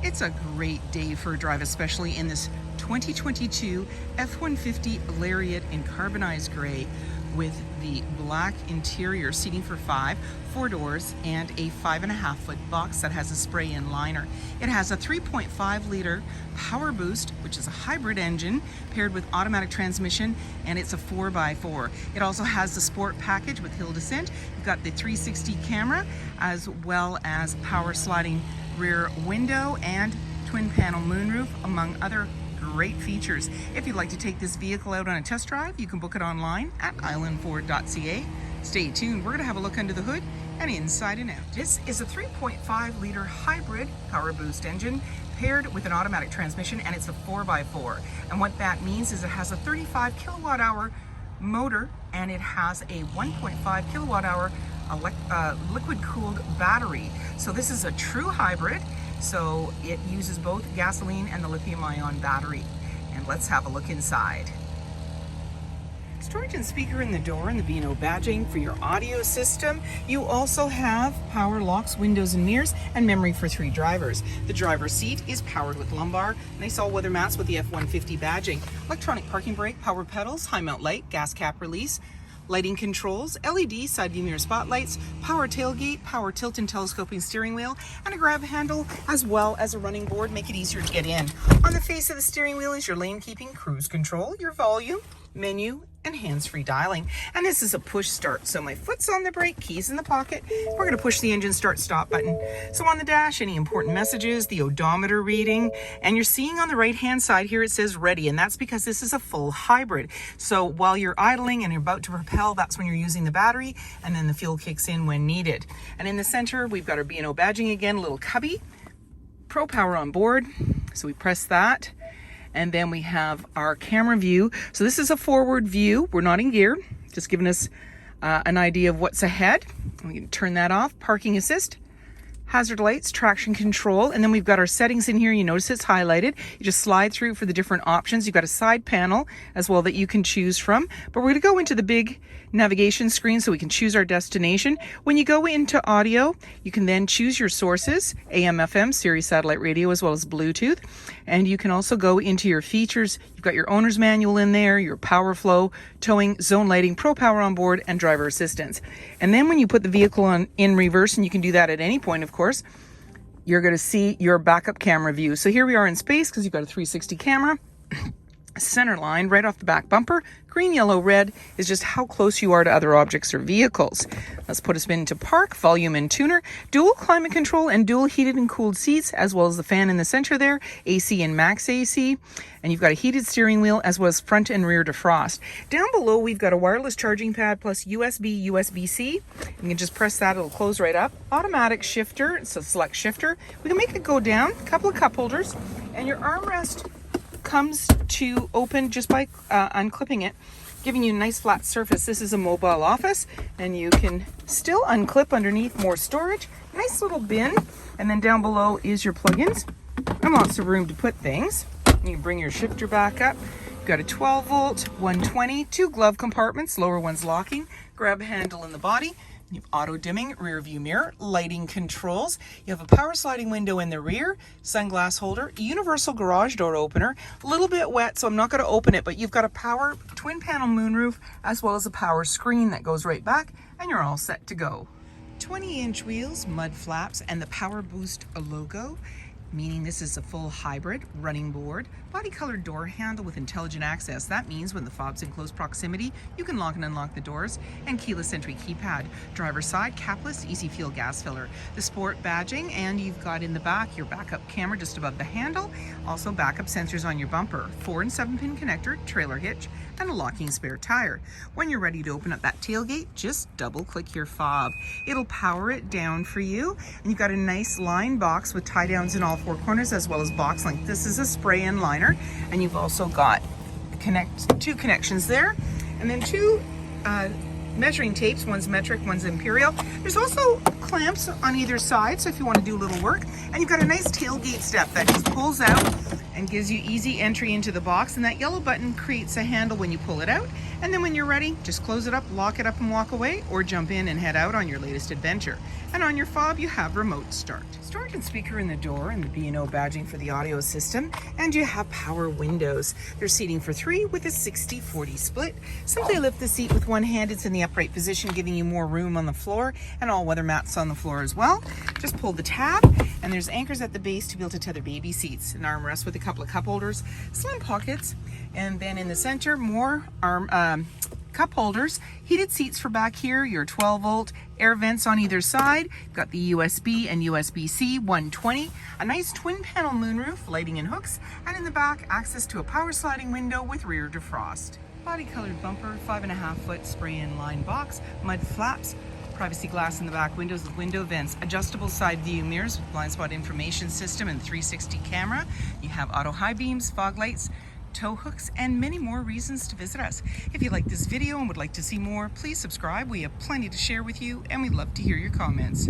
It's a great day for a drive, especially in this 2022 F-150 LARIAT in carbonized gray with the black interior, seating for 5, 4 doors, and a 5.5-foot box that has a spray-in liner. It has a 3.5-liter Powerboost, which is a hybrid engine paired with automatic transmission, and it's a 4x4. It also has the sport package with hill descent. You've got the 360 camera, as well as power sliding rear window and twin panel moonroof, among other great features. If you'd like to take this vehicle out on a test drive, you can book it online at islandford.ca. Stay tuned, we're going to have a look under the hood and inside and out. This is a 3.5-liter hybrid Powerboost engine paired with an automatic transmission, and it's a 4x4. And what that means is it has a 35 kilowatt hour motor, and it has a 1.5 kilowatt hour liquid cooled battery. So this is a true hybrid. So it uses both gasoline and the lithium-ion battery. And let's have a look inside. Storage and speaker in the door and the B&O badging for your audio system. You also have power locks, windows and mirrors, and memory for 3 drivers. The driver's seat is powered with lumbar, nice all-weather mats with the F-150 badging, electronic parking brake, power pedals, high mount light, gas cap release, lighting controls, LED side view mirror spotlights, power tailgate, power tilt and telescoping steering wheel, and a grab handle, as well as a running board, make it easier to get in. On the face of the steering wheel is your lane keeping, cruise control, your volume, menu, and hands-free dialing. And this is a push start, so my foot's on the brake, keys in the pocket. We're going to push the engine start stop button. So on the dash, any important messages, the odometer reading, and you're seeing on the right hand side here it says ready, and that's because this is a full hybrid. So while you're idling and you're about to propel, that's when you're using the battery, and then the fuel kicks in when needed. And in the center we've got our B&O badging again, a little cubby, Pro Power on board, so we press that. And then we have our camera view. So this is a forward view. We're not in gear, just giving us an idea of what's ahead. We can turn that off. Parking assist, hazard lights, traction control. And then we've got our settings in here. You notice it's highlighted. You just slide through for the different options. You've got a side panel as well that you can choose from. But we're going to go into the big navigation screen so we can choose our destination. When you go into audio, you can then choose your sources, AM, FM, Sirius satellite radio, as well as Bluetooth. And you can also go into your features. You've got your owner's manual in there, your power flow, towing, zone lighting, Pro Power on board, and driver assistance. And then when you put the vehicle on in reverse, and you can do that at any point, of course, you're going to see your backup camera view. So here we are in space because you've got a 360 camera. Center line right off the back bumper. Green, yellow, red is just how close you are to other objects or vehicles. Let's put a spin into park, volume and tuner, dual climate control and dual heated and cooled seats, as well as the fan in the center there, AC and max AC. And you've got a heated steering wheel as well as front and rear defrost. Down below, we've got a wireless charging pad plus USB, USB-C. You can just press that, it'll close right up. Automatic shifter, it's a select shifter. We can make it go down, a couple of cup holders, and your armrest comes to open just by unclipping it, giving you a nice flat surface. This is a mobile office, and you can still unclip underneath, more storage, nice little bin, and then down below is your plugins and lots of room to put things. You can bring your shifter back up. You've got a 12 volt, 120, 2 glove compartments, lower one's locking, grab handle in the body. You have auto dimming, rear view mirror, lighting controls. You have a power sliding window in the rear, sunglass holder, universal garage door opener. A little bit wet, so I'm not going to open it, but you've got a power twin panel moonroof as well as a power screen that goes right back, and you're all set to go. 20-inch wheels, mud flaps, and the Powerboost logo, meaning this is a full hybrid running board, body colored door handle with intelligent access. That means when the fob's in close proximity, you can lock and unlock the doors, and keyless entry keypad. Driver's side, capless, easy fuel gas filler. The sport badging, and you've got in the back your backup camera just above the handle, also backup sensors on your bumper, 4 and 7 pin connector, trailer hitch, and a locking spare tire. When you're ready to open up that tailgate, just double click your fob. It'll power it down for you, and you've got a nice line box with tie downs in all 4 corners as well as box length. This is a spray-in liner, and you've also got 2 connections there, and then 2 measuring tapes. One's metric, one's imperial. There's also clamps on either side, so if you want to do a little work. And you've got a nice tailgate step that just pulls out and gives you easy entry into the box, and that yellow button creates a handle when you pull it out, and then when you're ready, just close it up, lock it up and walk away, or jump in and head out on your latest adventure. And on your fob you have remote start. Storage and speaker in the door, and the B&O badging for the audio system, and you have power windows. There's seating for 3 with a 60-40 split. Simply lift the seat with one hand, it's in the upright position, giving you more room on the floor, and all weather mats on the floor as well. Just pull the tab, and there's anchors at the base to be able to tether baby seats, an armrest with a couple of cup holders, slim pockets, and then in the center more cup holders, heated seats for back here, your 12-volt air vents on either side. You've got the USB and USB-C 120, a nice twin panel moonroof, lighting and hooks, and in the back access to a power sliding window with rear defrost. Body colored bumper, 5.5-foot spray-in line box, mud flaps, privacy glass in the back windows with window vents, adjustable side view mirrors with blind spot information system and 360 camera. You have auto high beams, fog lights, tow hooks, and many more reasons to visit us. If you like this video and would like to see more, please subscribe. We have plenty to share with you, and we'd love to hear your comments.